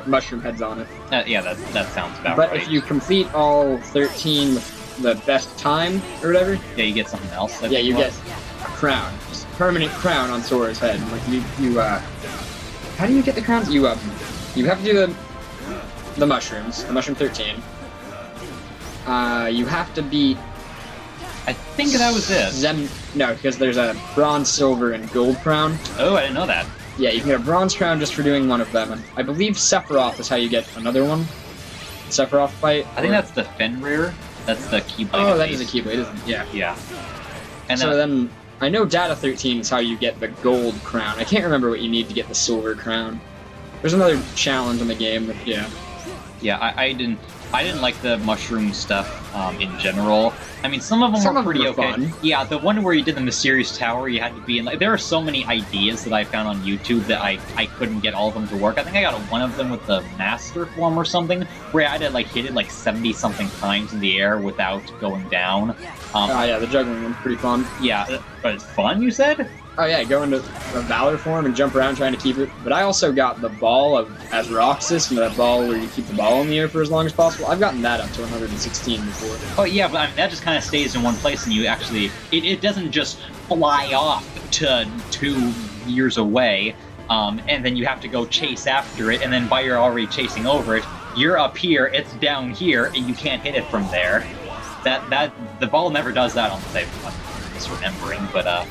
mushroom heads on it. Yeah, that sounds about But right. if you complete all 13 with the best time, or whatever, Yeah, you get something else. I yeah, think you it get was. a crown. Just a permanent crown on Sora's head. Like, how do you get the crowns? You have to do the mushrooms, the mushroom 13. You have to beat... I think that was it. No, because there's a bronze, silver, and gold crown. Oh, I didn't know that. Yeah, you can get a bronze crown just for doing one of them. And I believe Sephiroth is how you get another one. The Sephiroth fight. I think that's the Fenrir. That's the Keyblade. Oh, that is a Keyblade, isn't it? Yeah. Yeah. And So then, I know Data 13 is how you get the gold crown. I can't remember what you need to get the silver crown. There's another challenge in the game, but yeah. Yeah, I didn't like the mushroom stuff in general. I mean, some of them were pretty okay. Fun. Yeah, the one where you did the mysterious tower, you had to be in. Like, there are so many ideas that I found on YouTube that I couldn't get all of them to work. I think I got one of them with the master form or something, where I had to like hit it like 70 something times in the air without going down. Oh yeah, the juggling one's pretty fun. Yeah, but it's fun. You said? Oh yeah, go into the Valor form and jump around trying to keep it. But I also got the ball as Roxas, that ball where you keep the ball in the air for as long as possible. I've gotten that up to 116 before. Oh yeah, but I mean, that just kind of stays in one place, and you actually it doesn't just fly off to 2 years away, and then you have to go chase after it, and then while you're already chasing over it, you're up here, it's down here, and you can't hit it from there. That the ball never does that on the save. I'm misremembering, but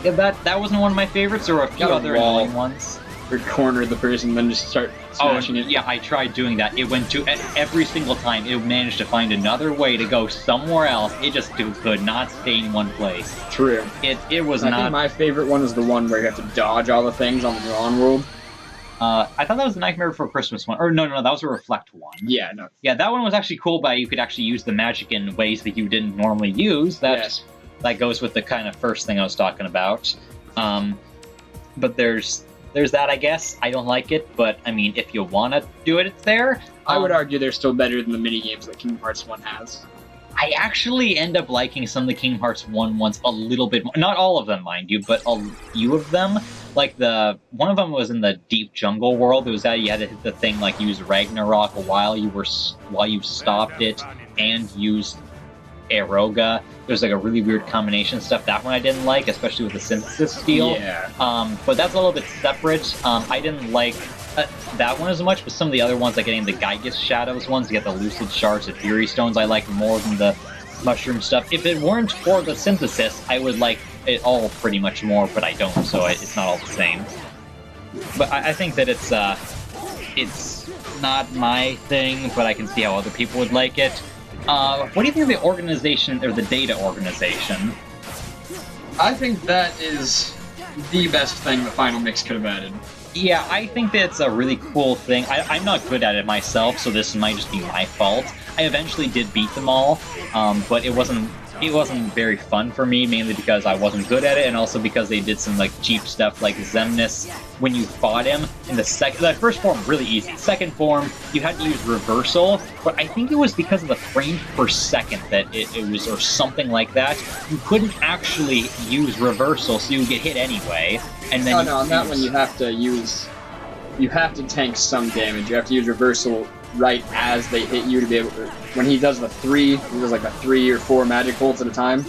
yeah, that wasn't one of my favorites. There were a few other annoying ones. Or corner the person, then just start smashing it. Yeah, I tried doing that. It went to every single time. It managed to find another way to go somewhere else. It just could not stay in one place. True. It was not. I think my favorite one is the one where you have to dodge all the things on the Drawn World. I thought that was the Nightmare Before Christmas one. Or no, that was a Reflect one. Yeah, no. Yeah, that one was actually cool, but you could actually use the magic in ways that you didn't normally use. That goes with the kind of first thing I was talking about. But there's that, I guess. I don't like it, but I mean, if you want to do it, it's there. I would argue they're still better than the mini games that Kingdom Hearts 1 has. I actually end up liking some of the Kingdom Hearts 1 ones a little bit more. Not all of them, mind you, but a few of them. Like one of them was in the deep jungle world. It was that you had to hit the thing, like use Ragnarok while you stopped it and used Aeroga. There's like a really weird combination of stuff. That one I didn't like, especially with the synthesis steel. Yeah. But that's a little bit separate. I didn't like that one as much, but some of the other ones, like getting the Gygus Shadows ones, you get the Lucid Shards, the Fury Stones, I like more than the mushroom stuff. If it weren't for the synthesis, I would like it all pretty much more, but I don't, so it's not all the same. But I think that it's not my thing, but I can see how other people would like it. What do you think of the organization, or the data organization? I think that is the best thing the Final Mix could have added. Yeah, I think that it's a really cool thing. I'm not good at it myself, so this might just be my fault. I eventually did beat them all, but it wasn't very fun for me, mainly because I wasn't good at it, and also because they did some like cheap stuff like Xemnas. When you fought him in the first form, really easy. Second form, you had to use reversal, but I think it was because of the frames per second that it was, or something like that. You couldn't actually use reversal, so you would get hit anyway. And then on that one you have to tank some damage. You have to use reversal right as they hit you to be able to. When he does the 3, he does like a 3 or 4 magic bolts at a time.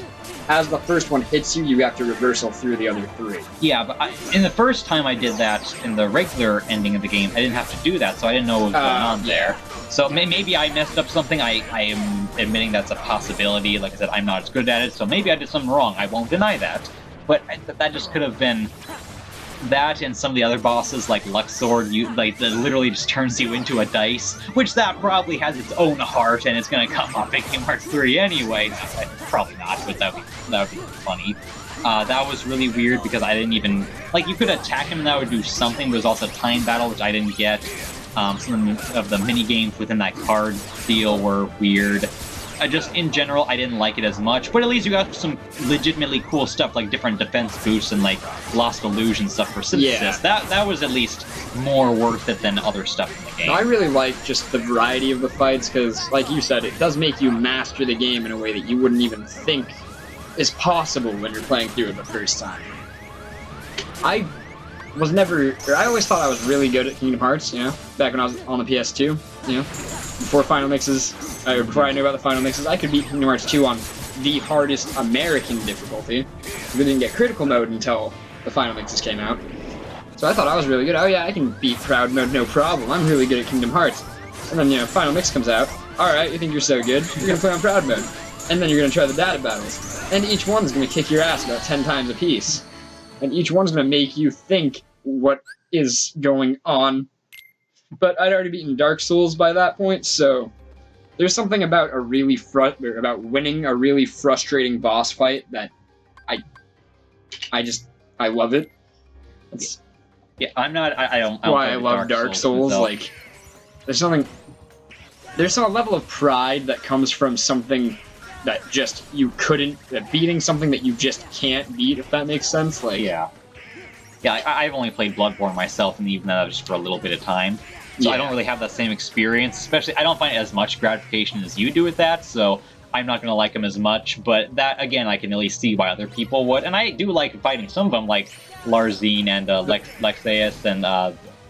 As the first one hits you, you have to reversal through the other 3. Yeah, but in the first time I did that in the regular ending of the game, I didn't have to do that, so I didn't know what was going on there. So maybe I messed up something. I am admitting that's a possibility. Like I said, I'm not as good at it, so maybe I did something wrong. I won't deny that. But that just could have been that, and some of the other bosses like Luxord, that literally just turns you into a dice, which that probably has its own heart, and it's going to come up in Kingdom Hearts 3 anyway. Probably not, but that would be funny. That was really weird because I didn't even you could attack him and that would do something. There's also time battle, which I didn't get. Some of the mini games within that card deal were weird. just in general, I didn't like it as much. But at least you got some legitimately cool stuff like different defense boosts and like Lost Illusion stuff for synthesis. Yeah. That was at least more worth it than other stuff in the game. I really like just the variety of the fights because, like you said, it does make you master the game in a way that you wouldn't even think is possible when you're playing through it the first time. I always thought I was really good at Kingdom Hearts, you know, back when I was on the PS2, you know, before Final Mixes, before I knew about the Final Mixes, I could beat Kingdom Hearts 2 on the hardest American difficulty. We didn't get critical mode until the Final Mixes came out. So I thought I was really good. Oh yeah, I can beat Proud Mode no problem. I'm really good at Kingdom Hearts. And then, you know, Final Mix comes out. Alright, you think you're so good? You're gonna play on Proud Mode. And then you're gonna try the data battles. And each one's gonna kick your ass about 10 times a piece. And each one's gonna make you think what is going on. But I'd already beaten Dark Souls by that point, so there's something about about winning a really frustrating boss fight that I love it. It's Yeah, I'm not. I don't. why I love Dark Souls. Like, there's a level of pride that comes from something that just beating something that you just can't beat. If that makes sense. Like, yeah. I've only played Bloodborne myself, and even that was just for a little bit of time. So I don't really have that same experience. Especially, I don't find as much gratification as you do with that. So I'm not going to like them as much. But that, again, I can at least see why other people would. And I do like fighting some of them, like Larzine and Lexaeus and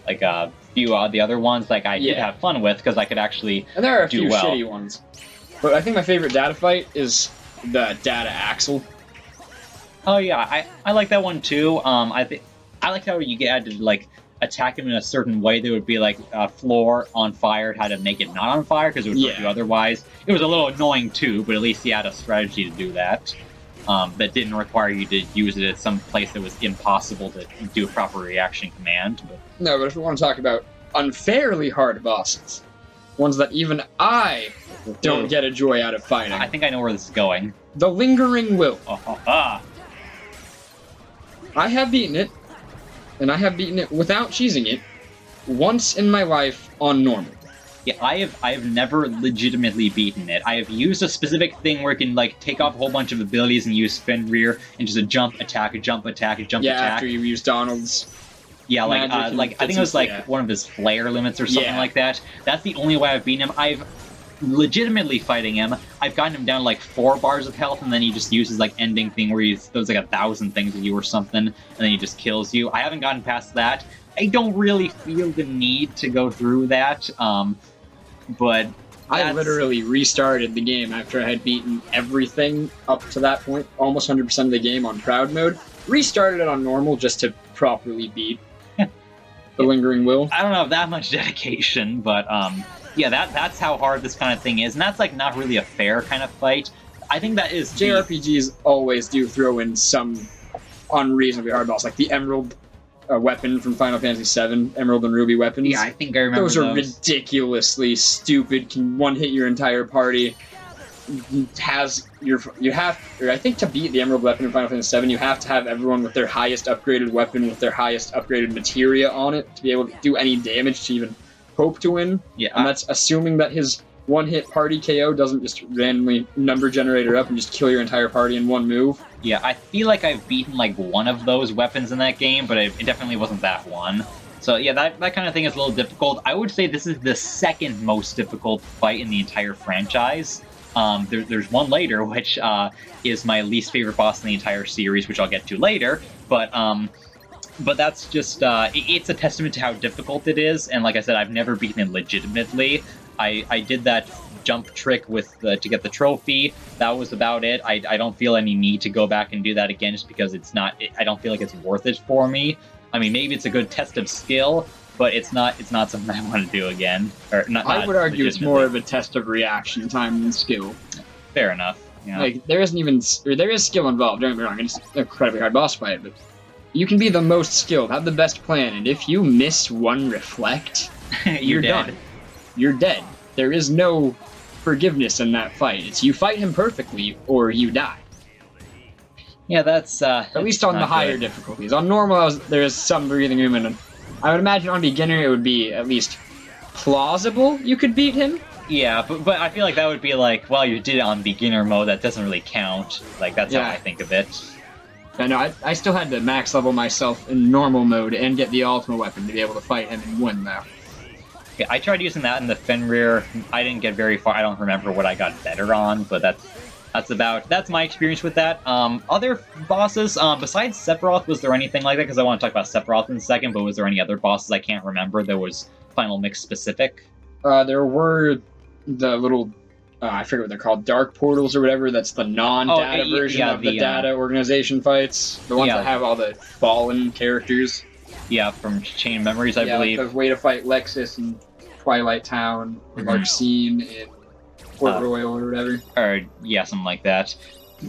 like a few of the other ones. Like I did have fun with because I could actually and there are a do few well. shitty ones. But I think my favorite data fight is the Data Axle. Oh yeah, I like that one too. I liked how you had to like attack him in a certain way that would be like floor on fire, how to make it not on fire because it would hurt you otherwise. It was a little annoying too, but at least he had a strategy to do that. That didn't require you to use it at some place that was impossible to do a proper reaction command. But... No, but if we want to talk about unfairly hard bosses, ones that even I don't get a joy out of fighting. I think I know where this is going. The Lingering Will. I have beaten it, and I have beaten it without cheesing it, once in my life on normal. Yeah, I have never legitimately beaten it. I have used a specific thing where it can like take off a whole bunch of abilities and use spin rear and just a jump attack, a jump attack, a jump attack. Yeah, after you use Donald's. Yeah, like I think it was like one of his flare limits or something like that. That's the only way I've beaten him. I've legitimately fighting him. I've gotten him down to like 4 bars of health, and then he just uses like ending thing where he throws like 1,000 things at you or something, and then he just kills you. I haven't gotten past that. I don't really feel the need to go through that. But I literally restarted the game after I had beaten everything up to that point, almost 100% of the game on Proud Mode. Restarted it on normal just to properly beat the Lingering Will. I don't have that much dedication, but yeah, that's how hard this kind of thing is, and that's like not really a fair kind of fight. I think that is JRPGs always do throw in some unreasonably hard boss, like the Emerald weapon from Final Fantasy VII, Emerald and Ruby weapons. Yeah, I think I remember those. Are ridiculously stupid. Can one-hit your entire party. I think to beat the Emerald weapon in Final Fantasy VII, you have to have everyone with their highest upgraded weapon with their highest upgraded materia on it to be able to do any damage to even hope to win. Yeah, and that's assuming that his one-hit party KO doesn't just randomly number generator up and just kill your entire party in one move. Yeah, I feel like I've beaten like one of those weapons in that game, but it definitely wasn't that one. So yeah, that kind of thing is a little difficult. I would say this is the second most difficult fight in the entire franchise. There's one later, which is my least favorite boss in the entire series, which I'll get to later. But that's just it's a testament to how difficult it is. And like I said, I've never beaten it legitimately. I did that jump trick with to get the trophy. That was about it. I don't feel any need to go back and do that again, just because I don't feel like it's worth it for me. I mean, maybe it's a good test of skill, but it's not something I want to do again. Or not. I would argue it's more of a test of reaction time than skill. Fair enough. Yeah. Like there is skill involved. Don't get me wrong, it's an incredibly hard boss fight, but you can be the most skilled, have the best plan, and if you miss one reflect, you're done. You're dead. There is no forgiveness in that fight. It's you fight him perfectly or you die. Yeah, that's at least on the higher difficulties. On normal, there is some breathing room, and I would imagine on beginner it would be at least plausible you could beat him. Yeah, but I feel like that would be like, well, you did it on beginner mode. That doesn't really count. Like that's how Yeah. I think of it. I know, I still had to max level myself in normal mode and get the ultimate weapon to be able to fight him and win, though. Yeah, I tried using that in the Fenrir. I didn't get very far. I don't remember what I got better on, but that's my experience with that. Other bosses, besides Sephiroth, was there anything like that? Because I want to talk about Sephiroth in a second, but was there any other bosses I can't remember that was Final Mix specific? There were the little, I forget what they're called, dark portals or whatever. That's the non-data version of the data organization fights. The ones that have all the fallen characters. Yeah, from Chain of Memories, I believe. The way to fight Lexus in Twilight Town, or Larxene in Port Royal or whatever. Or yeah, something like that.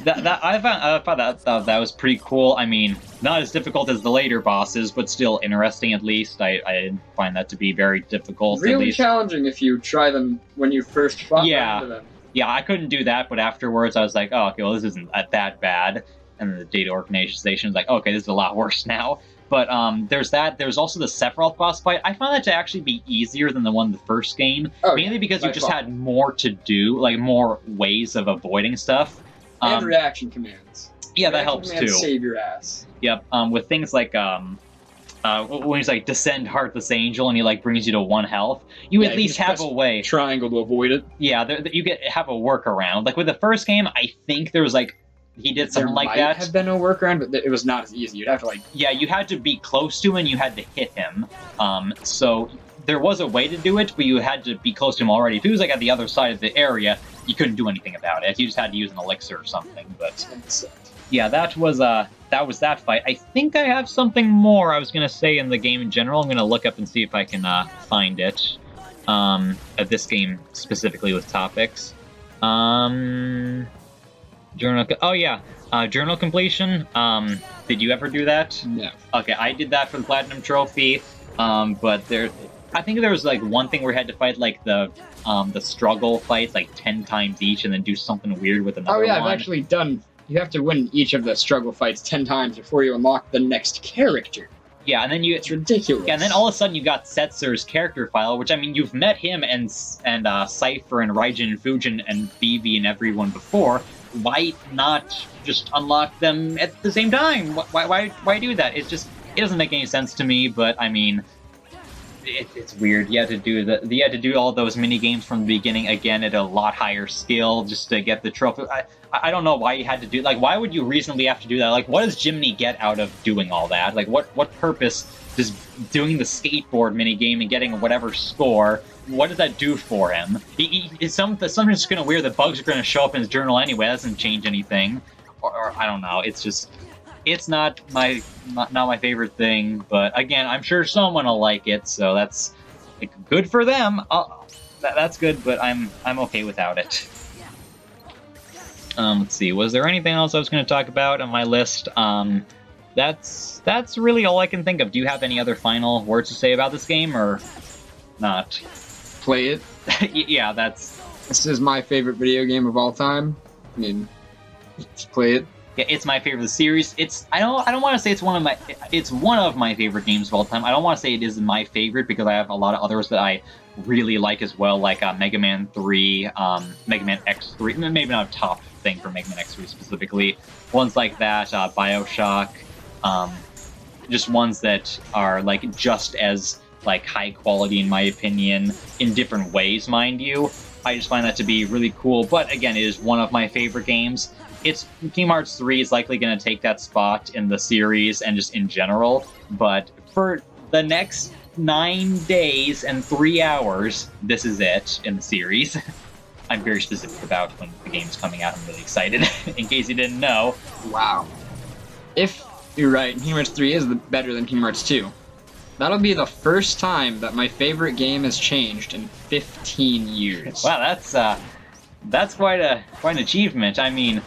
I thought that was pretty cool. I mean, not as difficult as the later bosses, but still interesting at least. I find that to be very difficult. Really at least. Challenging if you try them when you first fought into them. Yeah, I couldn't do that, but afterwards I was like, oh, okay, well, this isn't that bad. And the data organization was like, okay, this is a lot worse now. But there's that. There's also the Sephiroth boss fight. I found that to actually be easier than the one in the first game, mainly because you just had more to do, like more ways of avoiding stuff. And reaction commands. Yeah, that helps too. Save your ass. Yep. With things like when he's like descend heartless angel and he like brings you to 1 health, you at least have a way. Triangle to avoid it. Yeah, you have a workaround. Like with the first game, I think there was like he did something like that. There might have been a workaround, but it was not as easy. You'd have to like. Yeah, you had to be close to him and you had to hit him. So there was a way to do it, but you had to be close to him already. If he was like at the other side of the area, you couldn't do anything about it. You just had to use an elixir or something. But yeah, that was that fight. I think I have something more I was gonna say in the game in general. I'm gonna look up and see if I can find it. At this game specifically with topics. Journal. Oh yeah, journal completion. Did you ever do that? No. Okay, I did that for the platinum trophy. But I think there was like one thing where we had to fight like the struggle fights like 10 times each, and then do something weird with another one. Oh yeah, I've actually done. You have to win each of the struggle fights 10 times before you unlock the next character. Yeah, and then it's ridiculous. Yeah, and then all of a sudden you got Setzer's character file, which I mean you've met him and Cypher and Raijin and Fujin and Vivi and everyone before. Why not just unlock them at the same time? Why do that? It doesn't make any sense to me. But I mean, it's weird. You had to do all those mini games from the beginning again at a lot higher skill just to get the trophy. I don't know why you had to do. Like, why would you reasonably have to do that? Like, what does Jiminy get out of doing all that? Like, what purpose does doing the skateboard mini game and getting whatever score? What does that do for him? Something's just gonna weird. The bugs are gonna show up in his journal anyway. That doesn't change anything. Or I don't know. It's not my favorite thing. But again, I'm sure someone will like it. So that's like, good for them. That's good. But I'm okay without it. Let's see. Was there anything else I was going to talk about on my list? That's really all I can think of. Do you have any other final words to say about this game, or not? Play it. Yeah, This is my favorite video game of all time. I mean, just play it. Yeah, it's my favorite of the series. I don't want to say it's one of my favorite games of all time. I don't want to say it is my favorite because I have a lot of others that I really like as well, like Mega Man 3, Mega Man X3. Maybe not a top thing for Mega Man X3 specifically. Ones like that, BioShock, just ones that are like just as like high quality in my opinion, in different ways, mind you. I just find that to be really cool. But again, it is one of my favorite games. Kingdom Hearts 3 is likely going to take that spot in the series and just in general. But for the next 9 days and 3 hours, this is it in the series. I'm very specific about when the game's coming out. I'm really excited, in case you didn't know. Wow. If you're right, Kingdom Hearts 3 is better than Kingdom Hearts 2. That'll be the first time that my favorite game has changed in 15 years. Wow, that's quite an achievement. I mean,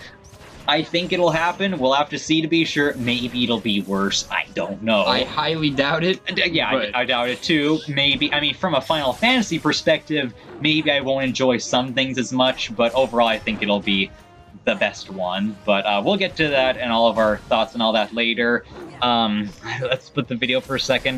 I think it'll happen. We'll have to see to be sure. Maybe it'll be worse. I don't know. I highly doubt it. Yeah, I doubt it too. Maybe. I mean, from a Final Fantasy perspective, maybe I won't enjoy some things as much, but overall I think it'll be the best one. But we'll get to that and all of our thoughts and all that later. Let's put the video for a second.